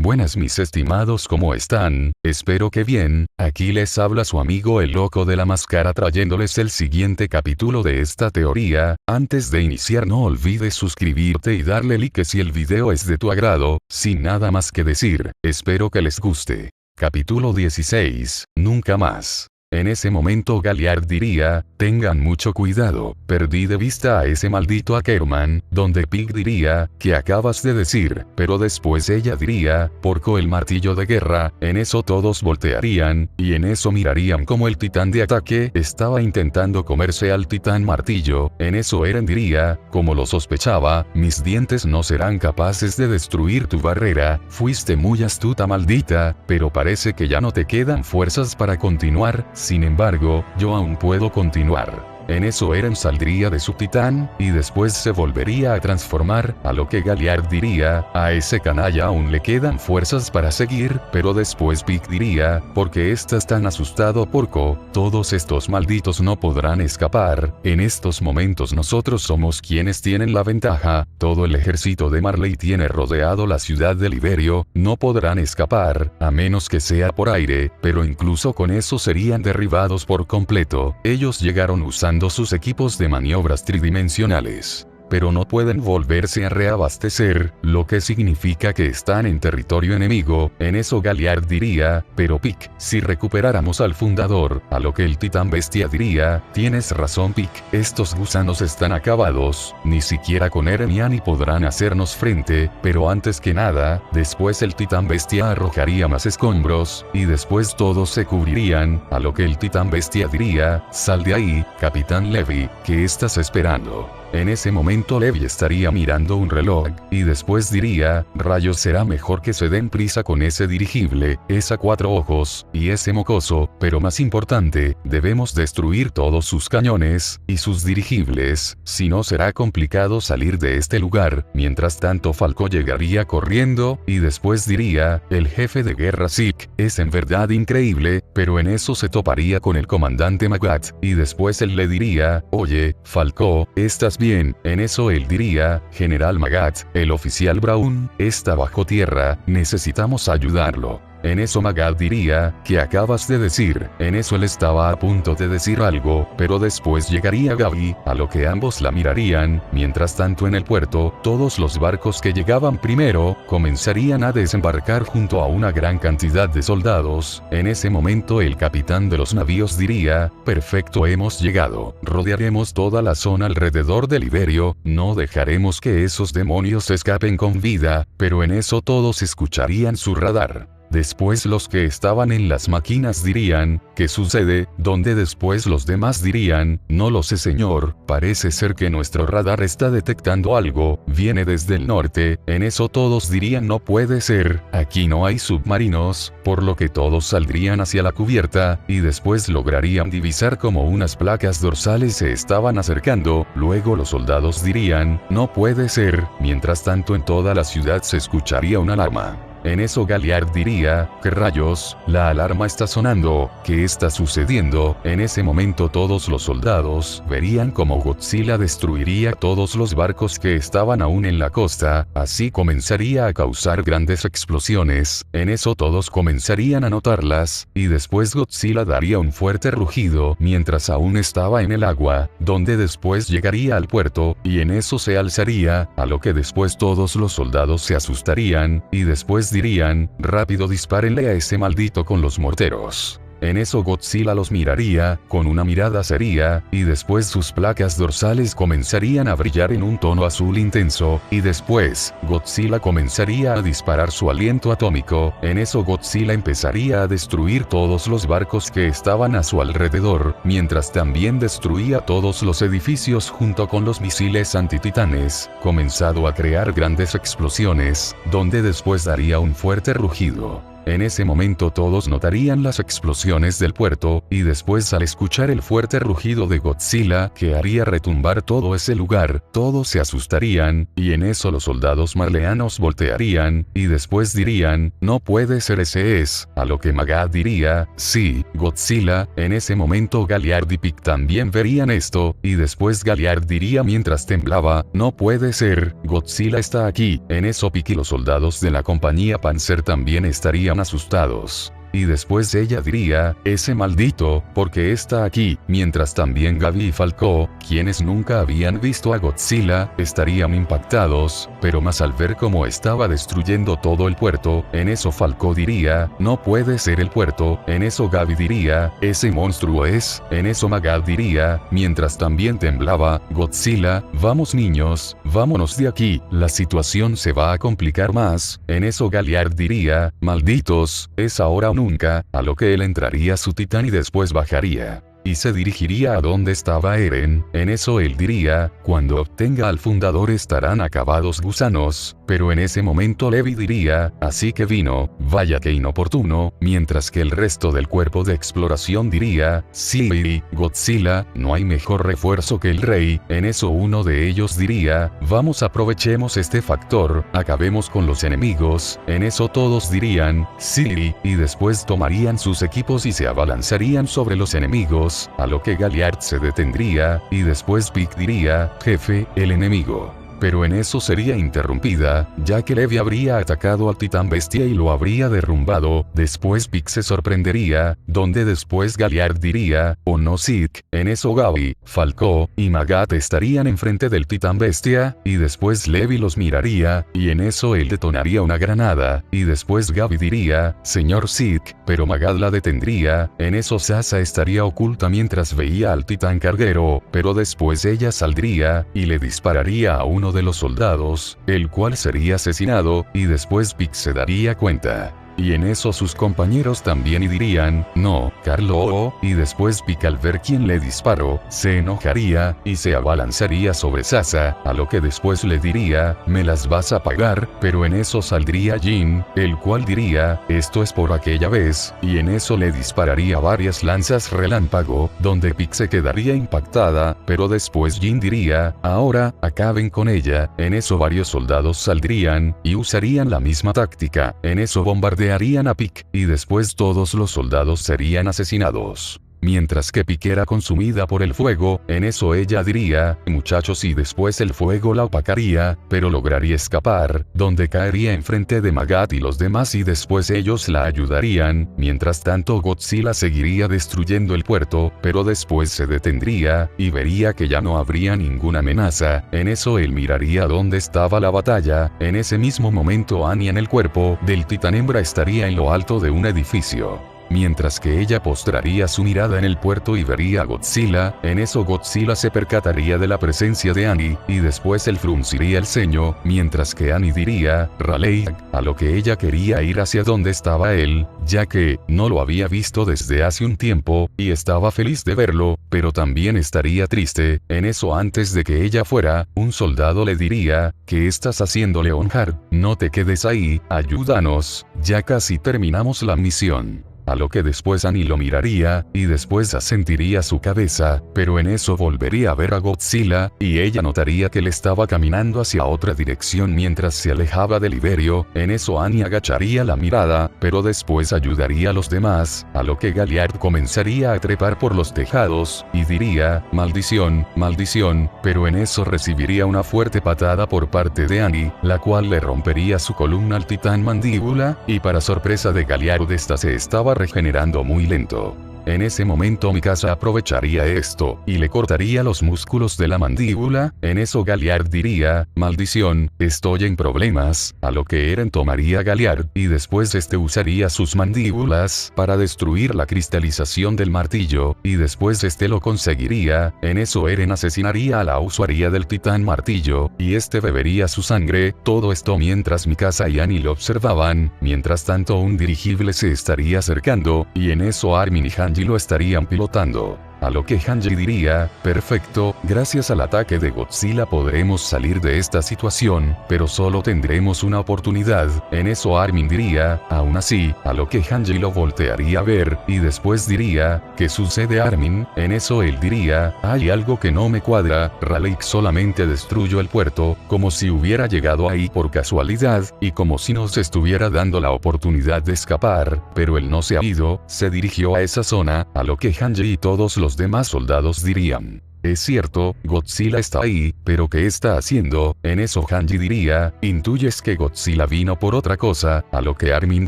Buenas mis estimados, ¿cómo están? Espero que bien. Aquí les habla su amigo el loco de la máscara trayéndoles el siguiente capítulo de esta teoría. Antes de iniciar no olvides suscribirte y darle like si el video es de tu agrado. Sin nada más que decir, espero que les guste. Capítulo 16. Nunca más. En ese momento Galliard diría, tengan mucho cuidado, perdí de vista a ese maldito Ackerman, donde Pig diría, ¿qué acabas de decir? Pero después ella diría, porco el martillo de guerra, en eso todos voltearían, y en eso mirarían como el titán de ataque estaba intentando comerse al titán martillo, en eso Eren diría, como lo sospechaba, mis dientes no serán capaces de destruir tu barrera, fuiste muy astuta maldita, pero parece que ya no te quedan fuerzas para continuar. Sin embargo, yo aún puedo continuar. En eso Eren saldría de su titán, y después se volvería a transformar, a lo que Galliard diría, a ese canalla aún le quedan fuerzas para seguir, pero después Pig diría, porque estás tan asustado porco, todos estos malditos no podrán escapar, en estos momentos nosotros somos quienes tienen la ventaja, todo el ejército de Marley tiene rodeado la ciudad de Liberio, no podrán escapar, a menos que sea por aire, pero incluso con eso serían derribados por completo, ellos llegaron usando sus equipos de maniobras tridimensionales, pero no pueden volverse a reabastecer, lo que significa que están en territorio enemigo. En eso Galliard diría, pero Pic, si recuperáramos al fundador, a lo que el titán bestia diría, tienes razón Pic, estos gusanos están acabados, ni siquiera con Eren y Annie podrán hacernos frente, pero antes que nada, después el titán bestia arrojaría más escombros, y después todos se cubrirían, a lo que el titán bestia diría, sal de ahí, Capitán Levi, ¿qué estás esperando? En ese momento Levi estaría mirando un reloj, y después diría, rayos será mejor que se den prisa con ese dirigible, esa cuatro ojos, y ese mocoso, pero más importante, debemos destruir todos sus cañones, y sus dirigibles, si no será complicado salir de este lugar. Mientras tanto Falco llegaría corriendo, y después diría, el jefe de guerra Zeke, es en verdad increíble, pero en eso se toparía con el comandante Magat, y después él le diría, oye, Falco, ¿estás bien? En eso él diría, General Magat, el oficial Brown, está bajo tierra, necesitamos ayudarlo. En eso Magat diría, ¿qué acabas de decir? En eso él estaba a punto de decir algo, pero después llegaría Gaby, a lo que ambos la mirarían. Mientras tanto en el puerto, todos los barcos que llegaban primero, comenzarían a desembarcar junto a una gran cantidad de soldados. En ese momento el capitán de los navíos diría, perfecto, hemos llegado, rodearemos toda la zona alrededor de Liberio, no dejaremos que esos demonios escapen con vida, pero en eso todos escucharían su radar. Después los que estaban en las máquinas dirían, ¿qué sucede? Donde después los demás dirían, no lo sé señor, parece ser que nuestro radar está detectando algo, viene desde el norte. En eso todos dirían no puede ser, aquí no hay submarinos, por lo que todos saldrían hacia la cubierta, y después lograrían divisar como unas placas dorsales se estaban acercando. Luego los soldados dirían, no puede ser, mientras tanto en toda la ciudad se escucharía una alarma. En eso Galliard diría, ¿qué rayos? La alarma está sonando, ¿qué está sucediendo? En ese momento todos los soldados verían como Godzilla destruiría todos los barcos que estaban aún en la costa, así comenzaría a causar grandes explosiones. En eso todos comenzarían a notarlas, y después Godzilla daría un fuerte rugido mientras aún estaba en el agua, donde después llegaría al puerto, y en eso se alzaría, a lo que después todos los soldados se asustarían, y después dirían, rápido dispárenle a ese maldito con los morteros. En eso Godzilla los miraría, con una mirada seria, y después sus placas dorsales comenzarían a brillar en un tono azul intenso, y después, Godzilla comenzaría a disparar su aliento atómico. En eso Godzilla empezaría a destruir todos los barcos que estaban a su alrededor, mientras también destruía todos los edificios junto con los misiles antititanes, comenzado a crear grandes explosiones, donde después daría un fuerte rugido. En ese momento todos notarían las explosiones del puerto, y después al escuchar el fuerte rugido de Godzilla que haría retumbar todo ese lugar, todos se asustarían, y en eso los soldados marleanos voltearían, y después dirían, no puede ser, ese es, a lo que Magad diría, sí, Godzilla. En ese momento Galliard y Pick también verían esto, y después Galliard diría mientras temblaba, no puede ser, Godzilla está aquí. En eso Pick y los soldados de la compañía Panzer también estarían asustados. Y después ella diría, ese maldito, porque está aquí, mientras también Gaby y Falco, quienes nunca habían visto a Godzilla, estarían impactados, pero más al ver cómo estaba destruyendo todo el puerto. En eso Falco diría, no puede ser el puerto. En eso Gaby diría, ese monstruo es. En eso Magad diría, mientras también temblaba, Godzilla, vamos niños, vámonos de aquí, la situación se va a complicar más. En eso Galliard diría, malditos, es ahora o nunca, a lo que él entraría a su titán y después bajaría. Y se dirigiría a donde estaba Eren. En eso él diría, cuando obtenga al fundador estarán acabados gusanos, pero en ese momento Levi diría, así que vino, vaya que inoportuno, mientras que el resto del cuerpo de exploración diría, sí, Godzilla, no hay mejor refuerzo que el rey. En eso uno de ellos diría, vamos aprovechemos este factor, acabemos con los enemigos. En eso todos dirían, sí, y después tomarían sus equipos y se abalanzarían sobre los enemigos, a lo que Galliard se detendría, y después Pick diría, jefe, el enemigo. Pero en eso sería interrumpida, ya que Levi habría atacado al titán bestia y lo habría derrumbado. Después Pick se sorprendería, donde después Galliard diría, oh no Zeke. En eso Gaby, Falco y Magad estarían enfrente del titán bestia, y después Levi los miraría, y en eso él detonaría una granada, y después Gaby diría, señor Zeke, pero Magad la detendría. En eso Sasa estaría oculta mientras veía al titán carguero, pero después ella saldría, y le dispararía a uno de los soldados, el cual sería asesinado, y después Pick se daría cuenta. Y en eso sus compañeros también y dirían, no, Carlo, y después Pick al ver quién le disparó, se enojaría, y se abalanzaría sobre Sasa, a lo que después le diría, me las vas a pagar, pero en eso saldría Jin, el cual diría, esto es por aquella vez, y en eso le dispararía varias lanzas relámpago, donde Pick se quedaría impactada, pero después Jin diría, ahora, acaben con ella. En eso varios soldados saldrían, y usarían la misma táctica. En eso bombardearían a Pick, y después todos los soldados serían asesinados. Mientras que Pick era consumida por el fuego, en eso ella diría, muchachos, y después el fuego la opacaría, pero lograría escapar, donde caería enfrente de Magad y los demás y después ellos la ayudarían. Mientras tanto Godzilla seguiría destruyendo el puerto, pero después se detendría, y vería que ya no habría ninguna amenaza. En eso él miraría dónde estaba la batalla. En ese mismo momento Annie en el cuerpo del titán hembra estaría en lo alto de un edificio. Mientras que ella postraría su mirada en el puerto y vería a Godzilla. En eso Godzilla se percataría de la presencia de Annie, y después él frunciría el ceño, mientras que Annie diría, Raleigh, a lo que ella quería ir hacia donde estaba él, ya que no lo había visto desde hace un tiempo, y estaba feliz de verlo, pero también estaría triste. En eso antes de que ella fuera, un soldado le diría, ¿qué estás haciendo, Leonhard? No te quedes ahí, ayúdanos, ya casi terminamos la misión. A lo que después Annie lo miraría, y después asentiría su cabeza, pero en eso volvería a ver a Godzilla, y ella notaría que él estaba caminando hacia otra dirección mientras se alejaba de Liberio. En eso Annie agacharía la mirada, pero después ayudaría a los demás, a lo que Galliard comenzaría a trepar por los tejados, y diría, maldición, maldición, pero en eso recibiría una fuerte patada por parte de Annie, la cual le rompería su columna al titán mandíbula, y para sorpresa de Galliard esta se estaba regenerando muy lento. En ese momento Mikasa aprovecharía esto, y le cortaría los músculos de la mandíbula. En eso Galliard diría, maldición, estoy en problemas, a lo que Eren tomaría a Galliard, y después usaría sus mandíbulas para destruir la cristalización del martillo, y después lo conseguiría. En eso Eren asesinaría a la usuaria del titán martillo, y bebería su sangre. Todo esto mientras Mikasa y Annie lo observaban. Mientras tanto un dirigible se estaría acercando, y en eso Armin y Hanji lo estarían pilotando. a lo que Hanji diría, perfecto, gracias al ataque de Godzilla podremos salir de esta situación, pero solo tendremos una oportunidad. En eso Armin diría, aún así, a lo que Hanji lo voltearía a ver, y después diría, ¿qué sucede Armin? En eso él diría, hay algo que no me cuadra, Raleigh solamente destruyó el puerto, como si hubiera llegado ahí por casualidad, y como si nos estuviera dando la oportunidad de escapar, pero él no se ha ido, se dirigió a esa zona, a lo que Hanji y todos los demás soldados dirían. Es cierto, Godzilla está ahí, pero ¿qué está haciendo? En eso Hanji diría, intuyes que Godzilla vino por otra cosa, a lo que Armin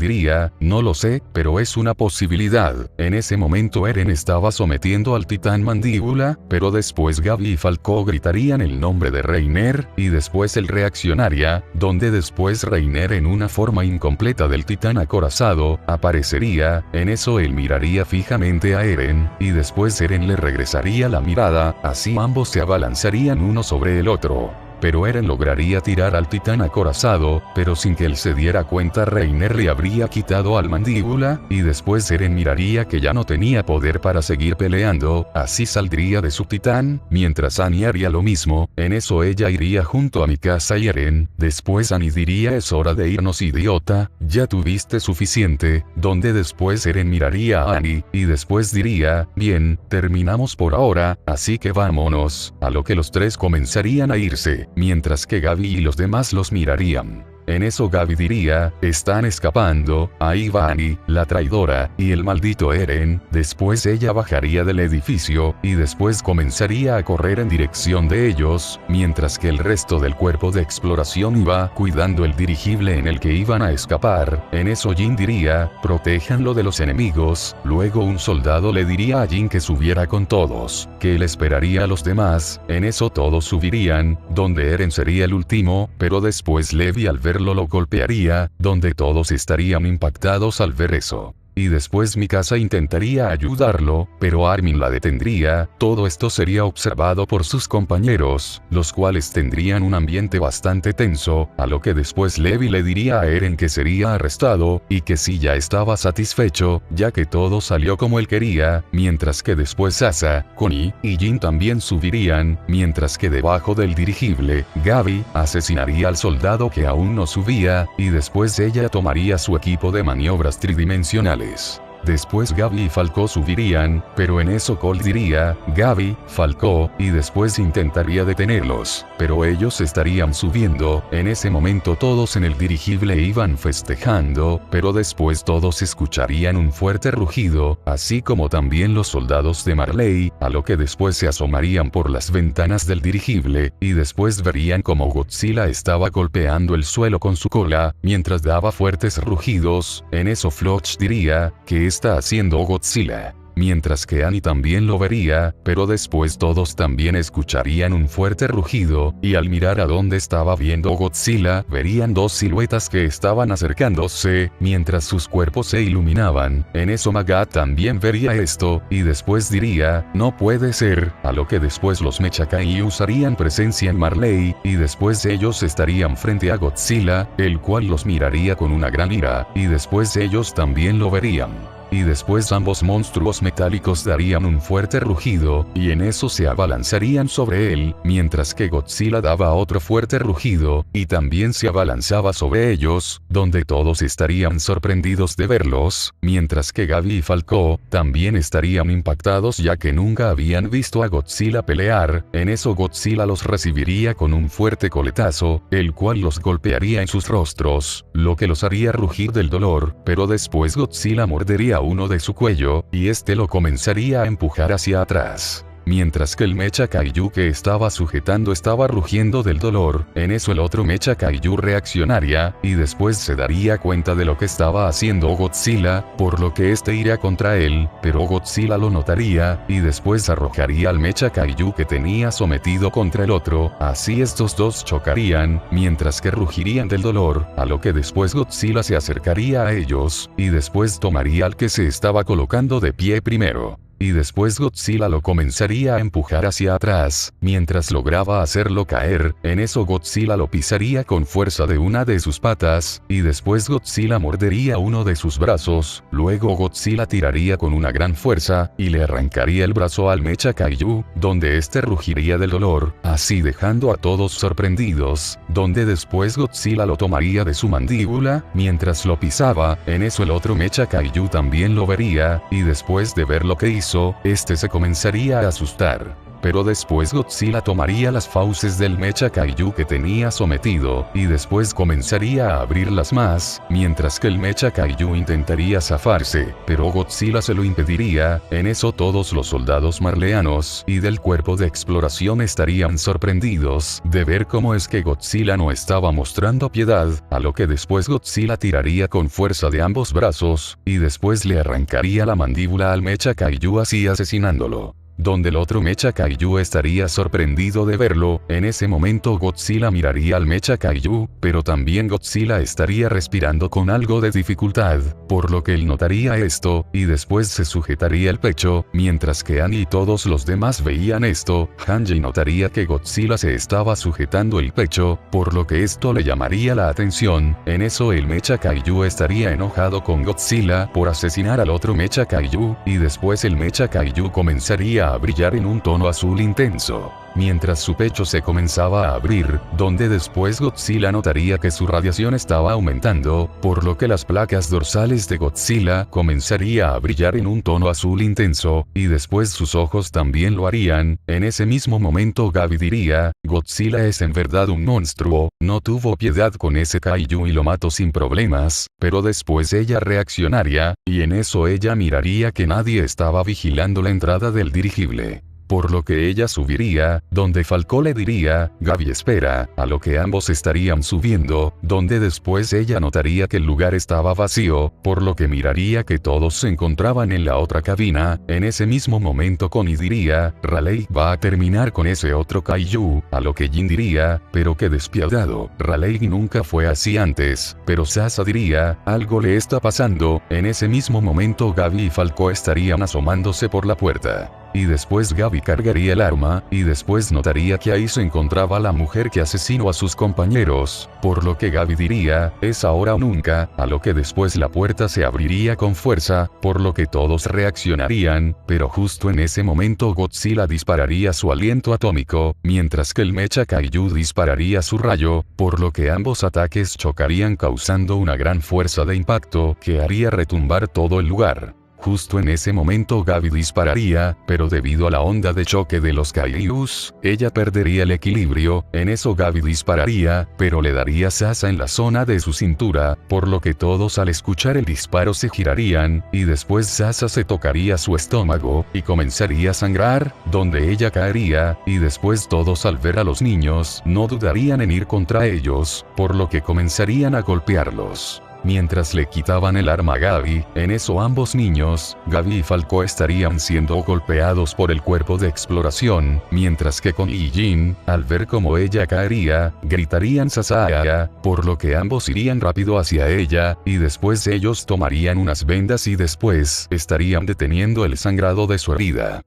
diría, no lo sé, pero es una posibilidad. En ese momento Eren estaba sometiendo al titán mandíbula, pero después Gaby y Falcó gritarían el nombre de Reiner, y después él reaccionaría, donde después Reiner en una forma incompleta del titán acorazado, aparecería, en eso él miraría fijamente a Eren, y después Eren le regresaría la mirada, así ambos se abalanzarían uno sobre el otro. Pero Eren lograría tirar al titán acorazado, pero sin que él se diera cuenta Reiner le habría quitado al mandíbula, y después Eren miraría que ya no tenía poder para seguir peleando, así saldría de su titán, mientras Annie haría lo mismo, en eso ella iría junto a Mikasa y Eren, después Annie diría es hora de irnos idiota, ya tuviste suficiente, donde después Eren miraría a Annie, y después diría, bien, terminamos por ahora, así que vámonos, a lo que los tres comenzarían a irse. Mientras que Gaby y los demás los mirarían. En eso Gaby diría, están escapando, ahí va Annie, la traidora, y el maldito Eren, después ella bajaría del edificio, y después comenzaría a correr en dirección de ellos, mientras que el resto del cuerpo de exploración iba cuidando el dirigible en el que iban a escapar. En eso Jin diría, protéjanlo de los enemigos, luego un soldado le diría a Jin que subiera con todos, que él esperaría a los demás, en eso todos subirían, donde Eren sería el último, pero después Levi al ver lo golpearía, donde todos estarían impactados al ver eso. Y después Mikasa intentaría ayudarlo, pero Armin la detendría, todo esto sería observado por sus compañeros, los cuales tendrían un ambiente bastante tenso, a lo que después Levi le diría a Eren que sería arrestado, y que sí ya estaba satisfecho, ya que todo salió como él quería, mientras que después Asa, Connie y Jin también subirían, mientras que debajo del dirigible, Gaby asesinaría al soldado que aún no subía, y después ella tomaría su equipo de maniobras tridimensionales. Después Gaby y Falcó subirían, pero en eso Colt diría, Gaby, Falcó, y después intentaría detenerlos, pero ellos estarían subiendo, en ese momento todos en el dirigible iban festejando, pero después todos escucharían un fuerte rugido, así como también los soldados de Marley, a lo que después se asomarían por las ventanas del dirigible, y después verían como Godzilla estaba golpeando el suelo con su cola, mientras daba fuertes rugidos, en eso Floch diría, que está haciendo Godzilla. Mientras que Annie también lo vería, pero después todos también escucharían un fuerte rugido, y al mirar a donde estaba viendo Godzilla, verían dos siluetas que estaban acercándose, mientras sus cuerpos se iluminaban. En eso Magat también vería esto, y después diría, no puede ser, a lo que después los Mechakai usarían presencia en Marley, y después ellos estarían frente a Godzilla, el cual los miraría con una gran ira, y después ellos también lo verían. Y después ambos monstruos metálicos darían un fuerte rugido, y en eso se abalanzarían sobre él, mientras que Godzilla daba otro fuerte rugido, y también se abalanzaba sobre ellos, donde todos estarían sorprendidos de verlos, mientras que Gaby y Falcó también estarían impactados ya que nunca habían visto a Godzilla pelear. En eso Godzilla los recibiría con un fuerte coletazo, el cual los golpearía en sus rostros, lo que los haría rugir del dolor, pero después Godzilla mordería uno de su cuello, y este lo comenzaría a empujar hacia atrás. Mientras que el Mecha Kaiju que estaba sujetando estaba rugiendo del dolor, en eso el otro Mecha Kaiju reaccionaría, y después se daría cuenta de lo que estaba haciendo Godzilla, por lo que este iría contra él, pero Godzilla lo notaría, y después arrojaría al Mecha Kaiju que tenía sometido contra el otro, así estos dos chocarían, mientras que rugirían del dolor, a lo que después Godzilla se acercaría a ellos, y después tomaría al que se estaba colocando de pie primero. y después Godzilla lo comenzaría a empujar hacia atrás, mientras lograba hacerlo caer, en eso Godzilla lo pisaría con fuerza de una de sus patas, y después Godzilla mordería uno de sus brazos, luego Godzilla tiraría con una gran fuerza, y le arrancaría el brazo al Mecha Kaiju, donde este rugiría del dolor, así dejando a todos sorprendidos, donde después Godzilla lo tomaría de su mandíbula, mientras lo pisaba, en eso el otro Mecha Kaiju también lo vería, y después de ver lo que hizo, este se comenzaría a asustar. Pero después Godzilla tomaría las fauces del Mecha Kaiju que tenía sometido, y después comenzaría a abrirlas más, mientras que el Mecha Kaiju intentaría zafarse, pero Godzilla se lo impediría, en eso todos los soldados marleanos y del cuerpo de exploración estarían sorprendidos de ver cómo es que Godzilla no estaba mostrando piedad, a lo que después Godzilla tiraría con fuerza de ambos brazos, y después le arrancaría la mandíbula al Mecha Kaiju así asesinándolo. Donde el otro Mecha Kaiju estaría sorprendido de verlo, en ese momento Godzilla miraría al Mecha Kaiju, pero también Godzilla estaría respirando con algo de dificultad, por lo que él notaría esto, y después se sujetaría el pecho, mientras que Annie y todos los demás veían esto, Hanji notaría que Godzilla se estaba sujetando el pecho, por lo que esto le llamaría la atención, en eso el Mecha Kaiju estaría enojado con Godzilla por asesinar al otro Mecha Kaiju, y después el Mecha Kaiju comenzaría a brillar en un tono azul intenso, mientras su pecho se comenzaba a abrir, donde después Godzilla notaría que su radiación estaba aumentando, por lo que las placas dorsales de Godzilla comenzaría a brillar en un tono azul intenso, y después sus ojos también lo harían. En ese mismo momento Gabi diría, Godzilla es en verdad un monstruo, no tuvo piedad con ese Kaiju y lo mató sin problemas, pero después ella reaccionaría, y en eso ella miraría que nadie estaba vigilando la entrada del dirigible. Por lo que ella subiría, donde Falco le diría, Gabi espera, a lo que ambos estarían subiendo, donde después ella notaría que el lugar estaba vacío, por lo que miraría que todos se encontraban en la otra cabina, en ese mismo momento Connie diría, Raleigh va a terminar con ese otro Kaiju, a lo que Jin diría, pero qué despiadado, Raleigh nunca fue así antes, pero Sasa diría, algo le está pasando, en ese mismo momento Gabi y Falco estarían asomándose por la puerta. Y después Gabi cargaría el arma, y después notaría que ahí se encontraba la mujer que asesinó a sus compañeros, por lo que Gabi diría, es ahora o nunca, a lo que después la puerta se abriría con fuerza, por lo que todos reaccionarían, pero justo en ese momento Godzilla dispararía su aliento atómico, mientras que el Mecha Kaiju dispararía su rayo, por lo que ambos ataques chocarían causando una gran fuerza de impacto que haría retumbar todo el lugar. Justo en ese momento Gabi dispararía, pero debido a la onda de choque de los Kaijus, ella perdería el equilibrio, en eso Gabi dispararía, pero le daría Sasa en la zona de su cintura, por lo que todos al escuchar el disparo se girarían, y después Sasa se tocaría su estómago, y comenzaría a sangrar, donde ella caería, y después todos al ver a los niños, no dudarían en ir contra ellos, por lo que comenzarían a golpearlos. Mientras le quitaban el arma a Gabi, en eso ambos niños, Gabi y Falco estarían siendo golpeados por el cuerpo de exploración, mientras que Connie y Jin, al ver cómo ella caería, gritarían Sasaya, por lo que ambos irían rápido hacia ella, y después ellos tomarían unas vendas y después estarían deteniendo el sangrado de su herida.